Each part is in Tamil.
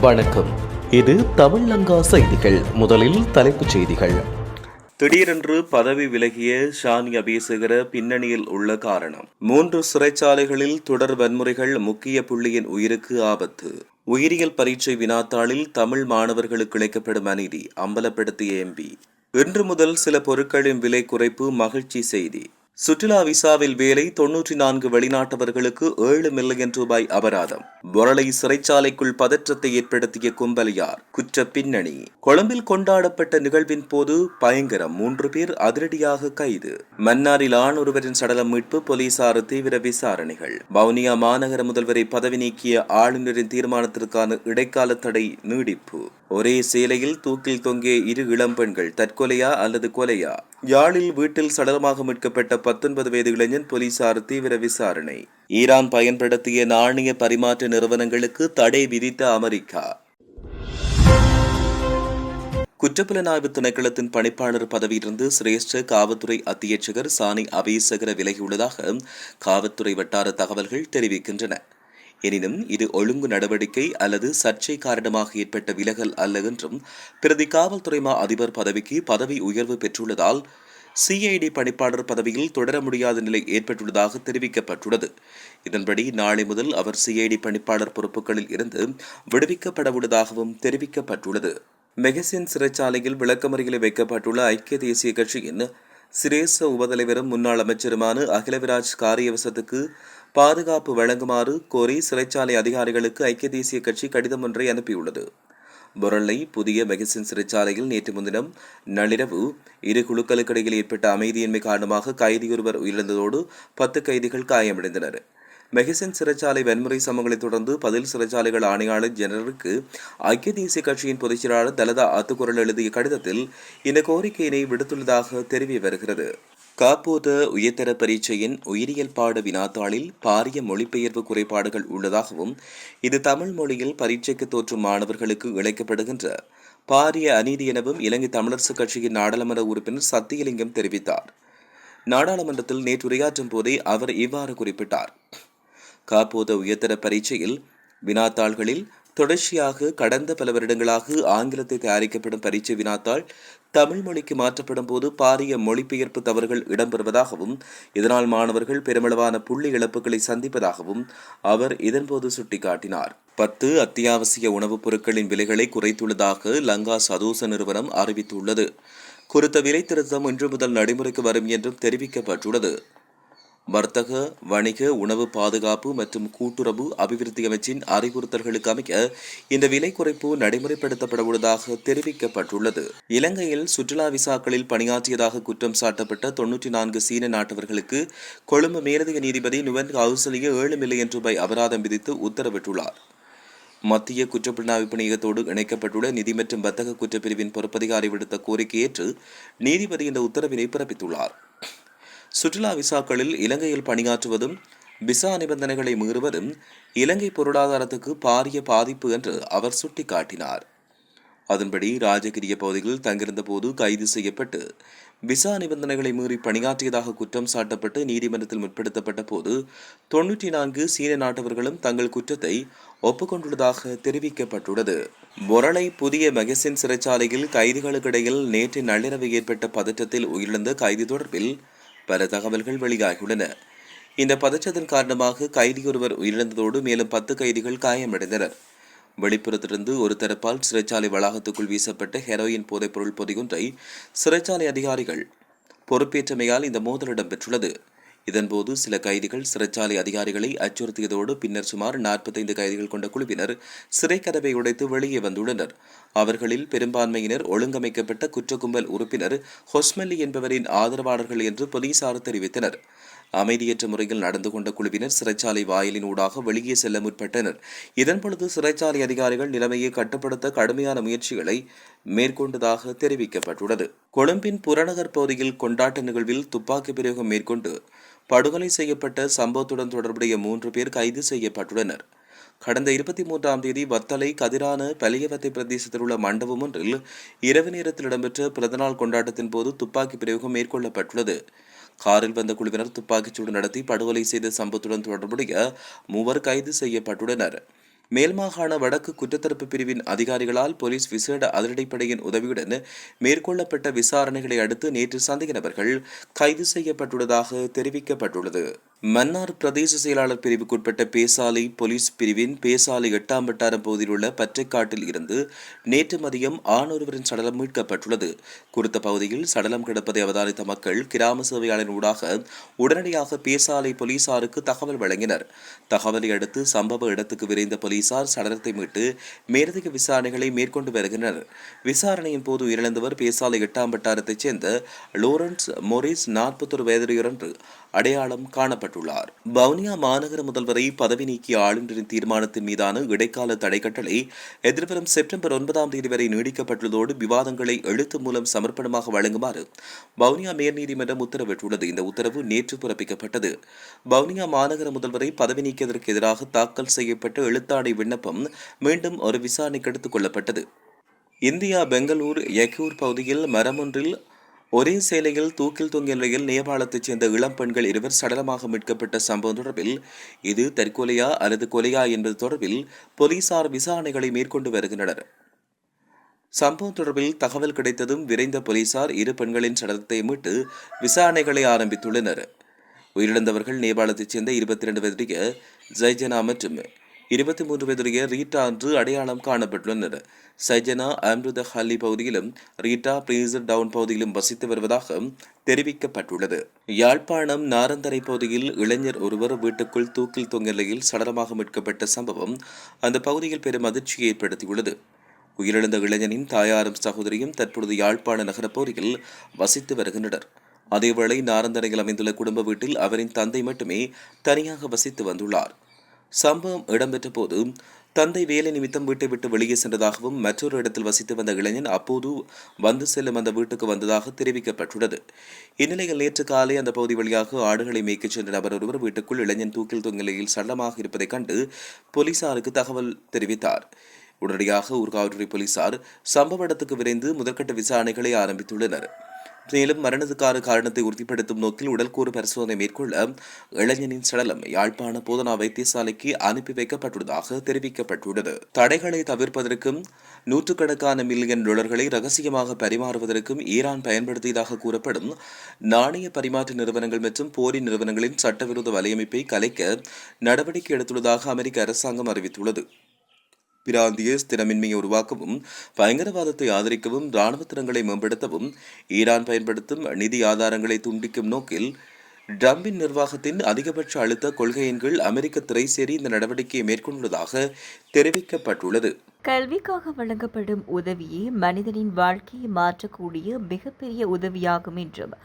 வணக்கம். இது தமிழங்கா செய்திகள். முதலில் தலைப்புச் செய்திகள். திடீரென்று பதவி விலகிய ஷானி அபேசகர பின்னணியில் உள்ள காரணம். 3 சிறைச்சாலைகளில் தொடர் வன்முறைகள், முக்கிய புள்ளியின் உயிருக்கு ஆபத்து. உயிரியல் பரீட்சை வினாத்தாளில் தமிழ் மாணவர்களுக்கு இழைக்கப்படும் அநீதி அம்பலப்படுத்திய எம்பி. இன்று முதல் சில பொருட்களின் விலை குறைப்பு, மகிழ்ச்சி செய்தி. சுற்றுலா விசாவில் வேலை 94 வெளிநாட்டவர்களுக்கு 7 மில்லியன் ரூபாய் அபராதம். பொரளை சிறைச்சாலைக்குள் பதற்றத்தை ஏற்படுத்திய கும்பல் யார்? குற்ற பின்னணி. கொழும்பில் கொண்டாடப்பட்ட நிகழ்வின் போது பயங்கரம், 3 பேர் அதிரடியாக கைது. மன்னாரில் ஆண் ஒருவரின் சடலம் மீட்பு, போலீசார் தீவிர விசாரணைகள். வவுனியா மாநகர முதல்வரை பதவி நீக்கிய ஆளுநரின் தீர்மானத்திற்கான இடைக்கால தடை நீடிப்பு. ஒரே சேலையில் தூக்கில் தொங்கிய 2 இளம்பெண்கள் தற்கொலையா அல்லது கொலையா? யாழில் வீட்டில் சடலமாக மீட்கப்பட்ட 19 வயது இளைஞன், போலீசார் தீவிர விசாரணை. ஈரான் பயன்படுத்திய நாணய பரிமாற்ற நிறுவனங்களுக்கு தடை விதித்த அமெரிக்கா. குற்றப்புலனாய்வு திணைக்களத்தின் பணிப்பாளர் பதவியிலிருந்து சிரேஷ்ட காவல்துறை அத்தியட்சகர் ஷானி அபேசகர விலகியுள்ளதாக காவல்துறை வட்டார தகவல்கள் தெரிவிக்கின்றன. எனினும் இது ஒழுங்கு நடவடிக்கை அல்லது சர்ச்சை காரணமாக ஏற்பட்ட விலகல் அல்ல என்றும், பிரதி காவல்துறை மா அதிபர் பதவிக்கு பதவி உயர்வு பெற்றுள்ளதால் சிஐடி பணிப்பாளர் பதவியில் தொடர முடியாத நிலை ஏற்பட்டுள்ளதாக தெரிவிக்கப்பட்டுள்ளது. இதன்படி நாளை முதல் அவர் சிஐடி பணிப்பாளர் பொறுப்புகளில் இருந்து விடுவிக்கப்படவுள்ளதாகவும் தெரிவிக்கப்பட்டுள்ளது. மெகசின் சிறைச்சாலையில் விளக்கமறியலில் வைக்கப்பட்டுள்ள ஐக்கிய தேசிய கட்சியின் சிரேஷ்ட உபதலைவரும் முன்னாள் அமைச்சருமான அகிலவிராஜ் காரியவசத்துக்கு பாதுகாப்பு வழங்குமாறு கோரி சிறைச்சாலை அதிகாரிகளுக்கு ஐக்கிய தேசிய கட்சி கடிதம் ஒன்றை அனுப்பியுள்ளது. பொரளை புதிய மெகசின் சிறைச்சாலையில் நேற்று முன்தினம் நள்ளிரவு 2 குழுக்களுக்கிடையில் ஏற்பட்ட அமைதியின்மை காரணமாக கைதியொருவர் உயிரிழந்ததோடு 10 கைதிகள் காயமடைந்தனர். மெகசின் சிறைச்சாலை வன்முறை சம்பவங்களை தொடர்ந்து பதில் சிறைச்சாலைகள் ஆணையாளர் ஜெனரலுக்கு ஐக்கிய தேசிய கட்சியின் பொதுச்செயலாளர் தலதா அத்துக்குரல் எழுதிய கடிதத்தில் இந்த கோரிக்கையினை விடுத்துள்ளதாக தெரிய வருகிறது. காப்போத உயர்தர பரீட்சையின் உயிரியல் பாட வினாத்தாளில் பாரிய மொழிபெயர்வு குறைபாடுகள் உள்ளதாகவும், இது தமிழ் மொழியில் பரீட்சைக்கு தோற்றும் மாணவர்களுக்கு இழைக்கப்படுகின்ற பாரிய அநீதி எனவும் இலங்கை தமிழரசுக் கட்சியின் நாடாளுமன்ற உறுப்பினர் சத்தியலிங்கம் தெரிவித்தார். நாடாளுமன்றத்தில் நேற்று உரையாற்றும் போதே அவர் இவ்வாறு குறிப்பிட்டார். காப்போத உயர்தர பரீட்சையில் வினாத்தாள்களில் தொடர்ச்சியாக கடந்த பல வருடங்களாக ஆங்கிலத்தை தயாரிக்கப்படும் பரீட்சை வினாத்தாள் தமிழ் மொழிக்கு மாற்றப்படும் போது பாரிய மொழிபெயர்ப்பு தவறுகள் இடம்பெறுவதாகவும், இதனால் மாணவர்கள் பெருமளவான புள்ளி இழப்புகளை சந்திப்பதாகவும் அவர் இதன்போது சுட்டிக்காட்டினார். 10 அத்தியாவசிய உணவுப் பொருட்களின் விலைகளை குறைத்துள்ளதாக லங்கா சதோச நிறுவனம் அறிவித்துள்ளது. குறித்த விலை திருத்தம் இன்று முதல் நடைமுறைக்கு வரும் என்றும் தெரிவிக்கப்பட்டுள்ளது. வர்த்தக, வணிக, உணவு பாதுகாப்பு மற்றும் கூட்டுறவு அபிவிருத்தி அமைச்சின் அறிவுறுத்தல்களுக்கு அமைய இந்த விலை குறைப்பு நடைமுறைப்படுத்தப்படவுள்ளதாக தெரிவிக்கப்பட்டுள்ளது. இலங்கையில் சுற்றுலா விசாக்களில் பணியாற்றியதாக குற்றம் சாட்டப்பட்ட 94 சீன நாட்டவர்களுக்கு கொழும்பு மேலதிக நீதிபதி நுவன் கவுசலிய 7 மில்லியன் ரூபாய் அபராதம் விதித்து உத்தரவிட்டுள்ளார். மத்திய குற்றப்புலனாய்வு பணியகத்தோடு இணைக்கப்பட்டுள்ள நிதி மற்றும் வர்த்தக குற்றப்பிரிவின் பொறுப்பதிகாரி விடுத்த கோரிக்கை ஏற்று நீதிபதி இந்த உத்தரவினை பிறப்பித்துள்ளார். சுற்றுலா விசாக்களில் இலங்கையில் பணியாற்றுவதும் விசா நிபந்தனைகளை மீறுவதும் இலங்கை பொருளாதாரத்துக்கு பாரிய பாதிப்பு என்று அவர் சுட்டிக்காட்டினார். அதன்படி ராஜகிரிய பகுதியில் தங்கியிருந்த போது கைது செய்யப்பட்டு விசா நிபந்தனைகளை மீறி பணியாற்றியதாக குற்றம் சாட்டப்பட்டு நீதிமன்றத்தில் முற்படுத்தப்பட்ட போது 94 சீன நாட்டவர்களும் தங்கள் குற்றத்தை ஒப்புக்கொண்டுள்ளதாக தெரிவிக்கப்பட்டுள்ளது. பொரளை புதிய மெகசின் சிறைச்சாலையில் கைதிகளுக்கிடையில் நேற்று நள்ளிரவு ஏற்பட்ட பதற்றத்தில் உயிரிழந்த கைதி தொடர்பில் பல தகவல்கள் வெளியாகியுள்ளன. இந்த பதற்றத்தின் காரணமாக கைதியொருவர் உயிரிழந்ததோடு மேலும் 10 கைதிகள் காயமடைந்தனர். வெளிப்புறத்திலிருந்து ஒரு தரப்பால் சிறைச்சாலை வளாகத்துக்குள் வீசப்பட்ட ஹெரோயின் போதைப்பொருள் பொதியொன்றை சிறைச்சாலை அதிகாரிகள் பொறுப்பேற்றமையால் இந்த மோதல் இடம்பெற்றுள்ளது. இதன்போது சில கைதிகள் சிறைச்சாலை அதிகாரிகளை அச்சுறுத்தியதோடு பின்னர் சுமார் 45 கைதிகள் கொண்ட குழுவினர் சிறை கதவை உடைத்து வெளியே வந்துள்ளனர். அவர்களில் பெரும்பான்மையினர் ஒழுங்கமைக்கப்பட்ட குற்றக்கும்பல் உறுப்பினர் ஹொஸ்மெல்லி என்பவரின் ஆதரவாளர்கள் என்று போலீசார் தெரிவித்தனர். அமைதியற்ற முறையில் நடந்து கொண்ட குழுவினர் சிறைச்சாலை வாயிலின் ஊடாக வெளியே செல்ல முற்பட்டனர். இதன்பொழுது சிறைச்சாலை அதிகாரிகள் நிலைமையை கட்டுப்படுத்த கடுமையான முயற்சிகளை மேற்கொண்டதாக தெரிவிக்கப்பட்டுள்ளது. கொழும்பின் புறநகர் பகுதியில் கொண்டாட்ட நிகழ்வில் துப்பாக்கி பிரயோகம் மேற்கொண்டு படுகொலை செய்யப்பட்ட சம்பவத்துடன் தொடர்புடைய 3 பேர் கைது செய்யப்பட்டுள்ளனர். கடந்த 23ஆம் தேதி வத்தலை கதிரான பலியவத்தை பிரதேசத்தில் உள்ள மண்டபம் ஒன்றில் இரவு நேரத்தில் இடம்பெற்ற பிறந்தநாள் கொண்டாட்டத்தின் போது துப்பாக்கி பிரயோகம் மேற்கொள்ளப்பட்டுள்ளது. காரில் வந்த குழுவினர் துப்பாக்கிச்சூடு நடத்தி படுகொலை செய்த சம்பவத்துடன் தொடர்புடைய 3 கைது செய்யப்பட்டுள்ளனர். மேல்மாகாண வடக்கு குற்றத்தடுப்பு பிரிவின் அதிகாரிகளால் போலீஸ் விசேட அதிரடிப்படையின் உதவியுடன் மேற்கொள்ளப்பட்ட விசாரணைகளை அடுத்து நேற்று சந்தேக நபர்கள் கைது செய்யப்பட்டுள்ளதாக தெரிவிக்கப்பட்டுள்ளது. மன்னார் பிரதேச செயலாளர் பிரிவுக்குட்பட்ட பேசாலை போலீஸ் பிரிவின் பேசாலை 8ஆம் வட்டாரம் பகுதியில் உள்ள பற்றைக்காட்டில் இருந்து நேற்று மதியம் ஆணொருவரின் சடலம் மீட்கப்பட்டுள்ளது. குறித்த பகுதியில் சடலம் கிடப்பதை அவதானித்த மக்கள் கிராம சேவையாளரின் ஊடாக உடனடியாக பேசாலை போலீசாருக்கு தகவல் வழங்கினர். தகவலை அடுத்து சம்பவ இடத்துக்கு விரைந்த போலீசார் சடலத்தை மீட்டு மேலதிக விசாரணைகளை மேற்கொண்டு வருகின்றனர். விசாரணையின் போது உயிரிழந்தவர் பேசாலை 8ஆம் வட்டாரத்தைச் சேர்ந்த லோரன்ஸ் மொரிஸ் 41 வயதுடையவர் என்று அடையாளம் காணப்பட்டுள்ளார். வவுனியா மாநகர முதல்வரை பதவி நீக்கிய ஆளுநரின் தீர்மானத்தின் மீதான இடைக்கால தடை கட்டளை எதிர்வரும் செப்டம்பர் 9ஆம் தேதி வரை நீடிக்கப்பட்டுள்ளதோடு விவாதங்களை எழுத்து மூலம் சமர்ப்பணமாக வழங்குமாறு வவுனியா மேல்நீதிமன்றம் உத்தரவிட்டுள்ளது. இந்த உத்தரவு நேற்று பிறப்பிக்கப்பட்டது. வவுனியா மாநகர முதல்வரை பதவி நீக்கியதற்கு எதிராக தாக்கல் செய்யப்பட்ட எழுத்தாணை விண்ணப்பம் மீண்டும் ஒரு விசாரணைக்கு எடுத்துக் கொள்ளப்பட்டது. இந்தியா பெங்களூர் யக்கூர் பகுதியில் மரமொன்றில் ஒரே சேலையில் தூக்கில் தொங்கிய நிலையில் நேபாளத்தைச் சேர்ந்த இளம் பெண்கள் இருவர் சடலமாக மீட்கப்பட்ட சம்பவம் தொடர்பில் இது தற்கொலையா அல்லது கொலையா என்பது தொடர்பில் போலீசார் விசாரணைகளை மேற்கொண்டு வருகின்றனர். சம்பவம் தொடர்பில் தகவல் கிடைத்ததும் விரைந்த போலீசார் இரு பெண்களின் சடலத்தை மீட்டு விசாரணைகளை ஆரம்பித்துள்ளனர். உயிரிழந்தவர்கள் நேபாளத்தைச் சேர்ந்த 22 வயதுடைய ஜெய்ஜனா மற்றும் 23 வயதுடைய ரீட்டா என்று அடையாளம் காணப்பட்டுள்ளனர். சைஜனா அம்ருத ஹல்லி பகுதியிலும் ரீட்டா பிரீசர் டவுன் பகுதியிலும் வசித்து வருவதாக தெரிவிக்கப்பட்டுள்ளது. யாழ்ப்பாணம் நாரந்தரை பகுதியில் இளைஞர் ஒருவர் வீட்டுக்குள் தூக்கில் தொங்கிய நிலையில் சடலமாக மீட்கப்பட்ட சம்பவம் அந்த பகுதியில் பெரும் அதிர்ச்சியை ஏற்படுத்தியுள்ளது. உயிரிழந்த இளைஞனின் தாயாரும் சகோதரியும் தற்பொழுது யாழ்ப்பாண நகர பகுதியில் வசித்து வருகின்றனர். அதேவேளை நாரந்தரையில் அமைந்துள்ள குடும்ப வீட்டில் அவரின் தந்தை மட்டுமே தனியாக வசித்து வந்துள்ளார். சம்பவம் இடம்பெற்ற போது தந்தை வேலை நிமித்தம் வீட்டை விட்டு வெளியே சென்றதாகவும் மற்றொரு இடத்தில் வசித்து வந்த இளைஞன் அப்போது வந்து செல்லும் அந்த வீட்டுக்கு வந்ததாக தெரிவிக்கப்பட்டுள்ளது. இந்நிலையில் நேற்று காலை அந்த பகுதி வழியாக ஆடுகளை மேய்க்கச் சென்ற நபர் ஒருவர் வீட்டுக்குள் இளைஞன் தூக்கில் தொங்கிய நிலையில் சடலமாக இருப்பதைக் கண்டு போலீசாருக்கு தகவல் தெரிவித்தார். உடனடியாக ஊர்காவல்துறை போலீசார் சம்பவ இடத்துக்கு விரைந்து முதற்கட்ட விசாரணைகளை ஆரம்பித்துள்ளனர். மேலும் மரணத்துக்கான காரணத்தை உறுதிப்படுத்தும் நோக்கில் உடல்கூறு பரிசோதனை மேற்கொள்ள இளைஞனின் சடலம் யாழ்ப்பாண போதனா வைத்தியசாலைக்கு அனுப்பி வைக்கப்பட்டுள்ளதாக தெரிவிக்கப்பட்டுள்ளது. தடைகளை தவிர்ப்பதற்கும் நூற்றுக்கணக்கான மில்லியன் டாலர்களை ரகசியமாக பரிமாறுவதற்கும் ஈரான் பயன்படுத்தியதாக கூறப்படும் நாணய பரிமாற்ற நிறுவனங்கள் மற்றும் போரின் நிறுவனங்களின் சட்டவிரோத வலையமைப்பை கலைக்க நடவடிக்கை எடுத்துள்ளதாக அமெரிக்க அரசாங்கம் அறிவித்துள்ளது. பிராந்திய ஸ்திரமின்மையை உருவாக்கவும் பயங்கரவாதத்தை ஆதரிக்கவும் இராணுவ திறன்களை மேம்படுத்தவும் ஈரான் பயன்படுத்தும் நிதி ஆதாரங்களை துண்டிக்கும் நோக்கில் டிரம்பின் நிர்வாகத்தின் அதிகபட்ச அழுத்த கொள்கையின் கீழ் அமெரிக்க திரைசேரி இந்த நடவடிக்கையை மேற்கொண்டுள்ளதாக தெரிவிக்கப்பட்டுள்ளது. கல்விக்காக வழங்கப்படும் உதவியே மனிதனின் வாழ்க்கையை மாற்றக்கூடிய மிகப்பெரிய உதவியாகும் என்றும்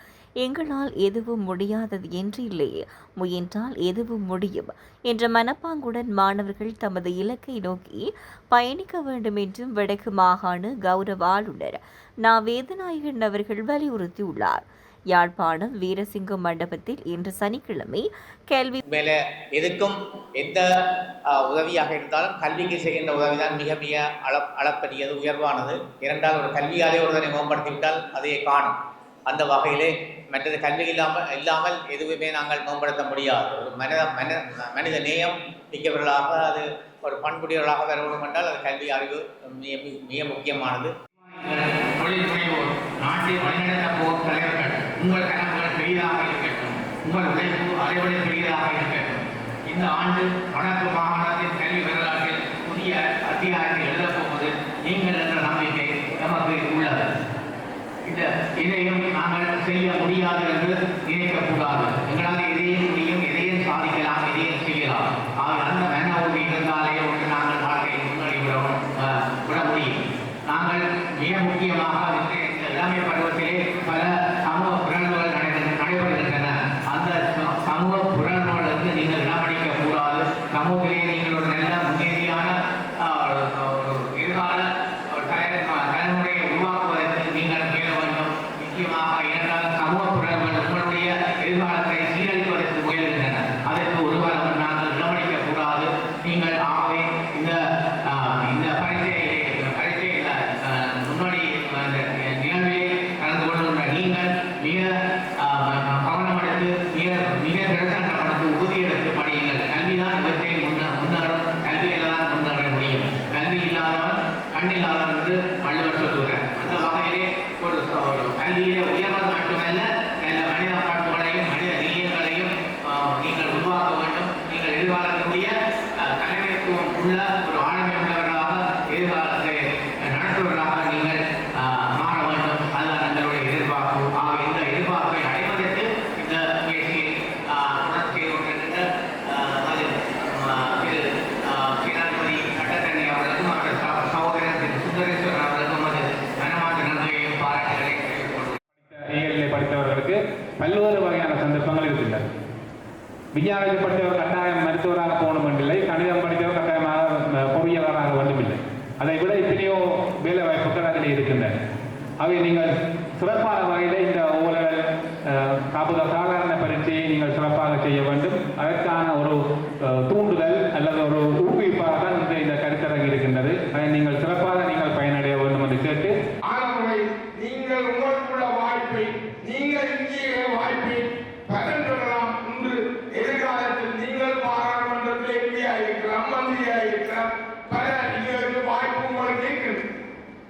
எங்களால் எதுவும் முடியாதது என்று இல்லையே, முயன்றால் எதுவும் முடியும் என்ற மனப்பாங்குடன் மாணவர்கள் தமது இலக்கை நோக்கி பயணிக்க வேண்டும் என்றும் வடக்கு மாகாண கௌரவ ஆளுநர் நா. வேதநாயகன் அவர்கள் வலியுறுத்தியுள்ளார். யாழ்ப்பாணம் வீரசிங்கம் மண்டபத்தில் இன்று சனிக்கிழமை கேள்வி எதுக்கும் எந்த உதவியாக இருந்தாலும் கல்விக்கு செய்கின்ற உதவிதான் மிக மிக அளப்பரியது, உயர்வானது. இரண்டால் ஒரு கல்வியாலே ஒருவரை மேம்படுத்திவிட்டால் அதையே காணும். அந்த வகையிலே மற்றது கல்வி இல்லாமல் எதுவுமே நாங்கள் மேம்படுத்த முடியாது. ஒரு மனித நேயம் மிக்கவர்களாக அது ஒரு பண்புடையவர்களாக வர வேண்டும் என்றால் அது கல்வி அறிவு மிக முக்கியமானது. தொழில் முனைவோர், நாட்டை வழிநடத்த போகும் தலைவர்கள், உங்கள் கனவுகள் பெரிதாக இருக்கட்டும், உங்கள் உழைப்பு அதைவிட பெரிதாக இருக்கட்டும். இந்த ஆண்டு வடக்கு மாகாணத்தின் கல்வி வரலாற்றில் புதிய அத்தியாயத்தை எழுதப்போவது நீங்கள் என்ற நம்பிக்கை நமக்கு உள்ளது. இதையும் நாங்கள் செய்ய முடியாது என்று நினைக்கக்கூடாது. எங்களால் எதையும் முடியும், எதையும் சாதிக்கலாம், எதையும் செய்யலாம். அந்த மன உறுதி இருந்தாலே ஒன்று நாங்கள் வாழ்க்கையை முன்னேறி விட முடியும். நாங்கள் மிக முக்கியமாக இந்த இளமை பருவத்திலே பல சமூக புரள்கள் நடைபெறுகின்றன. அந்த சமூக புரள்களுக்கு நீங்கள் இடமளிக்க கூடாது. சமூகத்திலே நீங்கள் ஒரு நல்ல முன்னேறியான எதிர்கால தலைமுறையை உருவாக்குவதற்கு நீங்கள் முயல வேண்டும். முக்கியமாக இரண்டாவது சமூக புரள்கள் உங்களுடைய எதிர்காலத்தை சீரழிப்பதற்கு முயல்கின்றன. அதற்கு ஒருவரும் நாங்கள் இடமளிக்க கூடாது. நீங்கள் ஆகவே இந்த முன்னோடி நிகழ்விலே கலந்து கொள்கின்ற நீங்கள் மிக கவனம் எடுத்து மிக பிரச்சனை உறுதியெடுத்து படியுங்கள். கல்விதான் இவற்றை முன்னேறும், கல்வியில் தான் முன்னேறும். உள்ள ஒரு ஆளுமை உள்ளவர்களாக எதிர்காலத்தை நடத்துவர்களாக நீங்கள் மாற வேண்டும். அதுதான் எங்களுடைய எதிர்பார்ப்பு. ஆக இந்த எதிர்பார்ப்பை அடைவதற்கு இந்த முயற்சியை தொடர்ந்து செய்து கொண்டிருக்கின்ற சேனாதிபதி சட்டத்தரணி அவர்களுக்கும் அவருடைய சகோதரர் திரு சுந்தரேஸ்வரர் அவர்களுக்கும் அது மனமார்ந்த நன்றியையும் பாராட்டுகளை தெரிவித்துக் கொள்கிறேன். படித்தவர்களுக்கு பல்வேறு வகையான சந்தர்ப்பங்கள் இருக்கின்றன. விஞ்ஞானத்தில் படித்தவர் கட்டாயம் மருத்துவராக போகணும் என்றில்லை, கணிதம் படித்தவர் கட்டாயமாக பொறியாளராக வேண்டுமில்லை. அதை விட எத்தனையோ வேலை வாய்ப்புகள் அதில் இருக்கின்றன. அவை நீங்கள் சிறப்பான வகையில் இந்த ஊழல் சாதாரண பரீட்சையை நீங்கள் சிறப்பாக செய்ய வேண்டும். அதற்கான ஒரு தூண்டுதல் அல்லது ஒரு ஊக்குவிப்பாக தான் இந்த கருத்தரங்கு இருக்கின்றது. அதை நீங்கள் சிறப்பாக நீங்கள் பயனடைய வேண்டும் என்று கேட்டு நீங்கள் உங்களுக்குள்ள வாய்ப்பை நீங்கள் இங்கே வாய்ப்பை பலன்றலாம். இன்று எதிர்காலத்தில் நீங்கள் பாராளுமன்றத்தில் எம்பியாக இருக்கலாம், மந்திரியாக இருக்கலாம், பல நீங்கள் வாய்ப்பு உங்களுக்கு இருக்கிறது.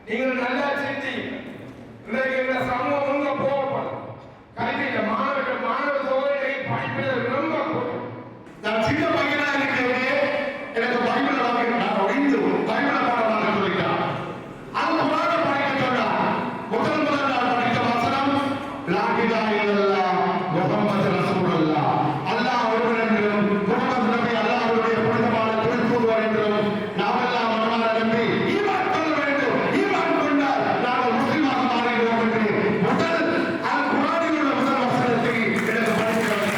நீங்கள் நல்லா சிந்தி இன்றைக்கு இந்த சமூகம் உங்க போகப்படும். கல்வியில் மாணவ சோதனை படிப்பில் ரொம்ப நான் சின்ன பையனா இருக்கிறது. எனக்கு பைபிள் நான் ஒழிந்து பைபிளை பாடமாக சொல்லிட்டான். அந்த பாட படிக்க சொன்னான். முதல் நான் படித்த வசனம் லாகிலா இல்லல்லாஹ் முஹம்மது ரசூலுல்லாஹ். அல்லாஹ் ஒருவன் என்றும் முஹம்மது நபி அல்லாஹ்வுடைய புனிதமான திருத்தூதர் என்றும் நாமெல்லாம் மனமார நம்பி ஈமான் கொள்ள வேண்டும். ஈமான் கொண்டால் நாங்கள் முஸ்லிமாக மாறுகிறோம் என்று முதல் அல் குர்ஆனில் உள்ள முதல் வசனத்தை எனக்கு படிக்கிறேன்.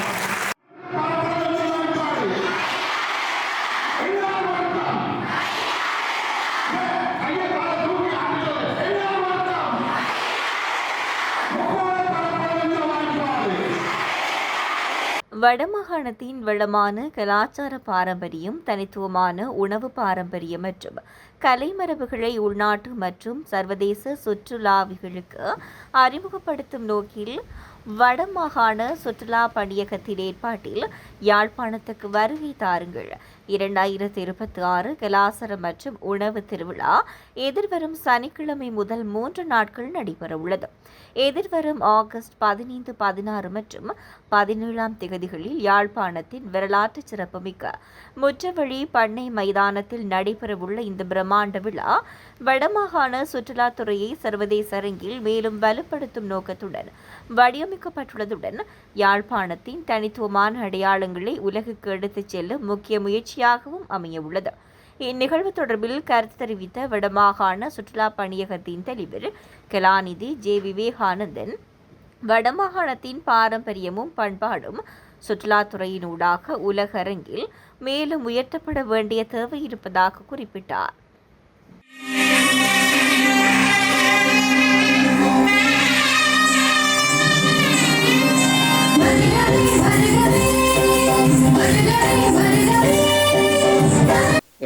வடமாகாணத்தின் வளமான கலாச்சார பாரம்பரியம், தனித்துவமான உணவு பாரம்பரியம் மற்றும் கலை மரபுகளை உள்நாட்டு மற்றும் சர்வதேச சுற்றுலாவிகளுக்கு அறிமுகப்படுத்தும் நோக்கில் வடமாகாண சுற்றுலா பணியகத்தின் ஏற்பாட்டில் யாழ்ப்பாணத்துக்கு வருகை தாருங்கள் 2026 கலாசார மற்றும் உணவு திருவிழா எதிர்வரும் சனிக்கிழமை முதல் 3 நாட்கள் நடைபெறவுள்ளது. எதிர்வரும் ஆகஸ்ட் 15, 16 மற்றும் 17ஆம் தேதிகளில் யாழ்ப்பாணத்தின் வரலாற்று சிறப்புமிக்க முற்றவழி பண்ணை மைதானத்தில் நடைபெறவுள்ள இந்த பிரம்மாண்ட விழா வடமாகாண சுற்றுலாத்துறையை சர்வதேச அரங்கில் மேலும் வலுப்படுத்தும் நோக்கத்துடன் வடிவமைக்கப்பட்டுள்ளதுடன் யாழ்ப்பாணத்தின் தனித்துவமான அடையாளங்களை உலகுக்கு எடுத்துச் செல்லும் முக்கிய முயற்சியாகவும் அமையவுள்ளது. இந்நிகழ்வு தொடர்பில் கருத்து தெரிவித்த வடமாகாண சுற்றுலா பணியகத்தின் தலைவர் கலாநிதி ஜே விவேகானந்தன், வடமாகாணத்தின் பாரம்பரியமும் பண்பாடும் சுற்றுலாத்துறையினூடாக உலக அரங்கில் மேலும் உயர்த்தப்பட வேண்டிய தேவை இருப்பதாக குறிப்பிட்டார்.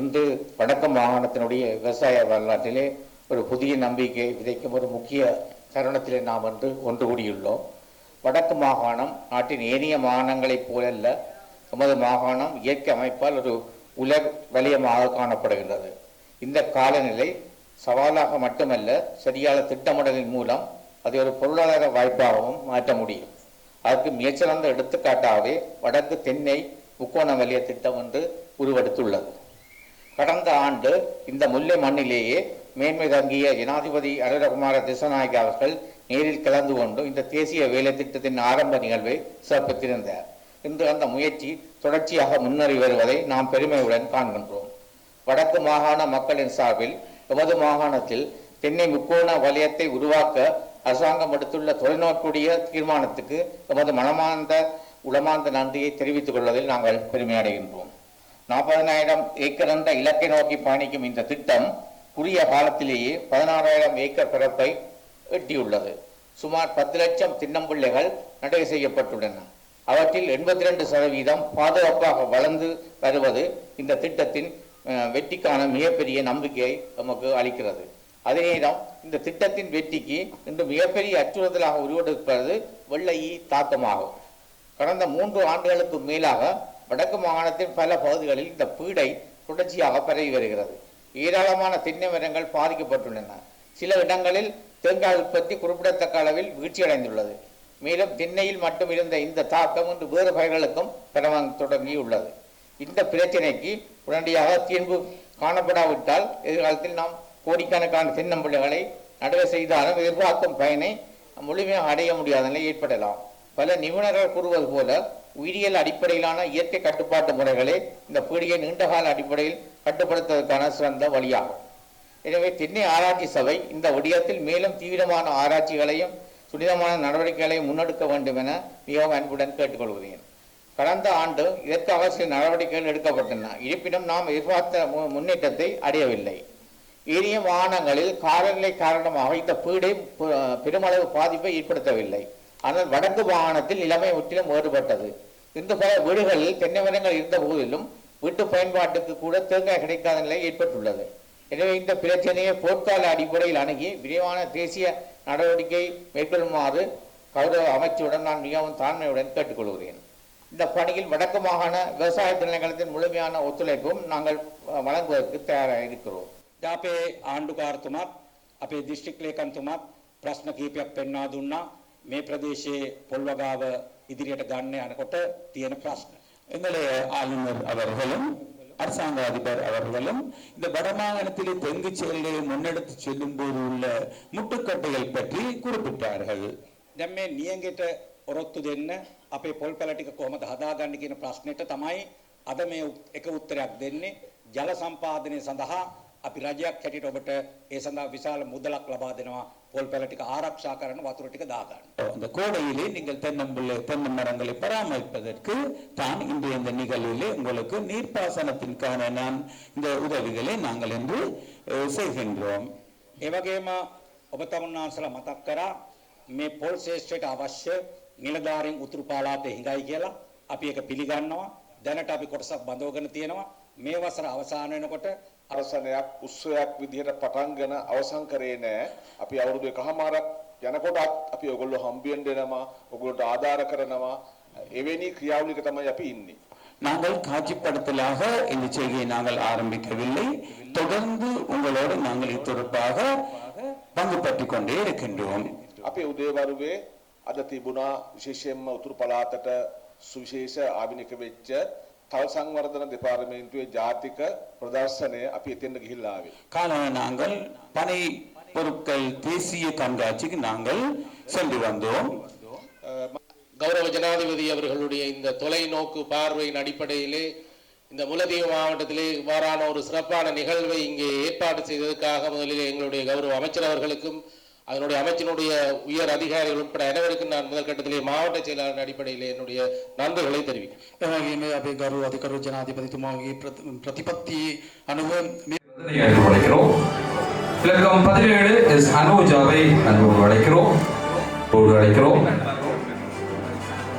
இன்று வடக்கு மாகாணத்தினுடைய விவசாய வரலாற்றிலே ஒரு புதிய நம்பிக்கை விதைக்கும் ஒரு முக்கிய தருணத்திலே நாம் ஒன்று கூடியுள்ளோம். வடக்கு மாகாணம் நாட்டின் ஏனைய மாகாணங்களைப் போலல்ல, நமது மாகாணம் இயற்கை அமைப்பால் ஒரு உலக வலயமாக காணப்படுகின்றது. இந்த காலநிலை சவாலாக மட்டுமல்ல, சரியான திட்டமிடலின் மூலம் அதை ஒரு பொருளாதார வாய்ப்பாகவும் மாற்ற முடியும். அதற்கு மிகச்சிறந்த எடுத்துக்காட்டாகவே வடக்கு தென்னை முக்கோண வலய திட்டம் என்று உருவெடுத்துள்ளது. கடந்த ஆண்டு இந்த முல்லை மண்ணிலேயே மேன்மை தங்கிய ஜனாதிபதி அனுரகுமார திசாநாயக்க அவர்கள் நேரில் கலந்து கொண்டு இந்த தேசிய வேலை திட்டத்தின் ஆரம்ப நிகழ்வை சிறப்பித்திருந்தார். இன்று அந்த முயற்சி தொடர்ச்சியாக முன்னேறி வருவதை நாம் பெருமையுடன் காண்கின்றோம். வடக்கு மாகாண மக்களின் சார்பில் எமது மாகாணத்தில் தென்னை முக்கோண வலயத்தை உருவாக்க அரசாங்கம் எடுத்துள்ள தொலைநோக்குடைய தீர்மானத்துக்கு எமது மனமார்ந்த உளமார்ந்த நன்றியை தெரிவித்துக் கொள்வதில் நாங்கள் பெருமையடைகின்றோம். 40,000 ஏக்கர் என்ற இலக்கை நோக்கி பயணிக்கும் இந்த திட்டம் குறுகிய காலத்திலேயே 16,000 ஏக்கர் பரப்பை எட்டியுள்ளது. சுமார் 10 லட்சம் தின்னம்பிள்ளைகள் நடை செய்யப்பட்டுள்ளன. அவற்றில் 82% பாதுகாப்பாக வளர்ந்து வருவது இந்த திட்டத்தின் வெற்றிக்கான மிகப்பெரிய நம்பிக்கையை நமக்கு அளிக்கிறது. அதே நேரம் இந்த திட்டத்தின் வெற்றிக்கு இன்று மிகப்பெரிய அச்சுறுத்தலாக உருவெடுப்பது வெள்ளை தாக்கமாகும். கடந்த 3 ஆண்டுகளுக்கு மேலாக வடக்கு மாகாணத்தின் பல பகுதிகளில் இந்த பீடை தொடர்ச்சியாக பரவி வருகிறது. ஏராளமான தென்னை மரங்கள் பாதிக்கப்பட்டுள்ளன. சில இடங்களில் தேங்காய் உற்பத்தி குறிப்பிடத்தக்க அளவில் வீழ்ச்சியடைந்துள்ளது. மேலும் தென்னையில் மட்டும் இருந்த இந்த தாக்கம் இன்று வேறு பயிர்களுக்கும் பரவ தொடங்கியுள்ளது. இந்த பிரச்சனைக்கு உடனடியாக தீர்வு காணப்படாவிட்டால் எதிர்காலத்தில் நாம் கோடிக்கணக்கான தென்னம்பிள்ளைகளை நடவு செய்தாலும் எதிர்பார்க்கும் பயனை முழுமையாக அடைய முடியாத நிலை ஏற்படலாம். பல நிபுணர்கள் கூறுவது போல உயிரியல் அடிப்படையிலான இயற்கை கட்டுப்பாட்டு முறைகளே இந்த பீடிகை நீண்டகால அடிப்படையில் கட்டுப்படுத்துவதற்கான சிறந்த வழியாகும். எனவே தென்னை ஆராய்ச்சி சபை இந்த விடயத்தில் மேலும் தீவிரமான ஆராய்ச்சிகளையும் துரிதமான நடவடிக்கைகளையும் முன்னெடுக்க வேண்டும் என மிகவும் அன்புடன் கேட்டுக்கொள்கிறேன். கடந்த ஆண்டு இதற்காக சில நடவடிக்கைகள் எடுக்கப்பட்டன. இருப்பினும் நாம் எதிர்பார்த்த முன்னேற்றத்தை அடையவில்லை. ஏனைய மாகாணங்களில் காலநிலை காரணமாக இந்த பீடை பெருமளவு பாதிப்பை ஏற்படுத்தவில்லை. ஆனால் வடக்கு மாகாணத்தில் நிலைமை முற்றிலும் வேறுபட்டது. இந்த பல வீடுகளில் தென்னை மரங்கள் இருந்த போதிலும் வீட்டு பயன்பாட்டுக்கு கூட தேங்காய் கிடைக்காத நிலை ஏற்பட்டுள்ளது. எனவே இந்த பிரச்சனையை போர்க்கால அடிப்படையில் அணுகி விரைவான தேசிய நடவடிக்கை மேற்கொள்ளுமாறு கௌரவ அமைச்சருடன் நான் மிகவும் தாழ்மையுடன் கேட்டுக்கொள்கிறேன். இந்த பணியில் வடக்கு மாகாண விவசாய திணைக்களத்தின் முழுமையான ஒத்துழைப்பும் நாங்கள் வழங்குவதற்கு தயாராக இருக்கிறோம். අපේ ආණ්ඩුකාරතුමත් අපේ දිස්ත්‍රික් ලේකම්තුමත් ප්‍රශ්න කීපයක් පෙන්වා දුන්නා මේ ප්‍රදේශයේ පොල්වගාව ඉදිරියට ගන්න යනකොට තියෙන ප්‍රශ්න. எங்களுடைய ஆளுநர் அவர்களும் அரசாங்க அதிபர் அவர்களும் இந்த வடமாகாணத்திலே தெங்கு செயல்களை முன்னெடுத்து செல்லும் போது உள்ள முட்டுக்கட்டைகள் பற்றி குறிப்பிட்டார்கள். දැන් මේ නියඟට ඔරොත්තු දෙන්න අපේ පොල් පැල ටික කොහොමද හදාගන්නේ කියන ප්‍රශ්නෙට තමයි අද මේ එක උත්තරයක් දෙන්නේ. ජල සම්පාදනය සඳහා අපි රජයක් හැටියට ඔබට ඒ සඳහා විශාල මුදලක් ලබා දෙනවා. පොල් පැල ටික ආරක්ෂා කරන වතුර ටික දාගන්න. அந்த கோடையிலே நீங்கள் தென்னை மரங்களை பராமரிப்பதற்கு தான் இன்றைய இந்த நிகழ்விலே உங்களுக்கு நீர்ப்பாசனத்திற்கான நான் இந்த உதவிகளை நாங்கள் என்று செய்கின்றோம். ඒ වගේම ඔබ තමුන්නාන්සලා මතක් කරා මේ පොල් ශේෂ්ත්‍රයට අවශ්‍ය නිලධාරීන් උතුරු පළාතේ හිඟයි කියලා අපි ඒක පිළිගන්නවා. දැනට අපි කොටසක් බඳවගෙන තියෙනවා. මේ වසර අවසාන වෙනකොට අවසනයක් උත්සවයක් විදිහට පටන්ගෙන අවසන් කරේ නැහැ. අපි අවුරුදු එකමාරක් යනකොටත් අපි ඔයගොල්ලෝ හම්බෙන්න දෙනවා, ඔයගොල්ලෝට ආධාර කරනවා. එවැනි ක්‍රියාවලියක තමයි අපි ඉන්නේ. நாங்கள் காட்சிப்படுத்தலாக இந்த செய்தியை நாங்கள் ஆரம்பிக்கவில்லை. தொடர்ந்து உங்களோடு நாங்கள் இத்தொடர்பாக பங்கு பற்றிக் கொண்டே இருக்கின்றோம். අපේ උදේවරුවේ අද තිබුණා විශේෂයෙන්ම උතුරු පළාතට සුවිශේෂ ආවිනික වෙච්ච තව සංවර්ධන දෙපාර්තමේන්තුවේ ජාතික ප්‍රදර්ශනය අපි එතෙන්ට ගිහිල්ලා ආවේ. காலையில் நாங்கள் பனை பொருட்கள் தேசிய கண்காட்சிக்கு நாங்கள் சென்று வந்தோம். கௌரவ ஜனாதிபதி அவர்களுடைய இந்த தொலைநோக்கு பார்வையின் அடிப்படையிலே இந்த முல்லைத்தீவு மாவட்டத்திலே இவ்வாறான ஒரு சிறப்பான நிகழ்வை இங்கே ஏற்பாடு செய்ததற்காக முதலில் எங்களுடைய கௌரவ அமைச்சர் அவர்களுக்கும் அதனுடைய அமைச்சினுடைய உயர் அதிகாரிகள் உட்பட அனைவருக்கும் நான் முதல் கட்டத்திலே மாவட்ட செயலாளர் அடிப்படையில் என்னுடைய நன்றிகளை தெரிவிக்கிறேன். අපේ ගරු අධිකරු ජනාධිපතිතුමාගේ ප්‍රතිපත්ති අනුව அழைக்கிறோம். இலக்கம் 17 எஸ் அனுஜாவை அன்போடு அழைக்கிறோம்.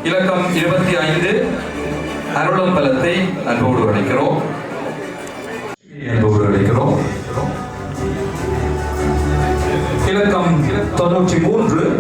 இலக்கம் 25 அருளம்பலத்தை அன்போடு அழைக்கிறோம். இலக்கம் 93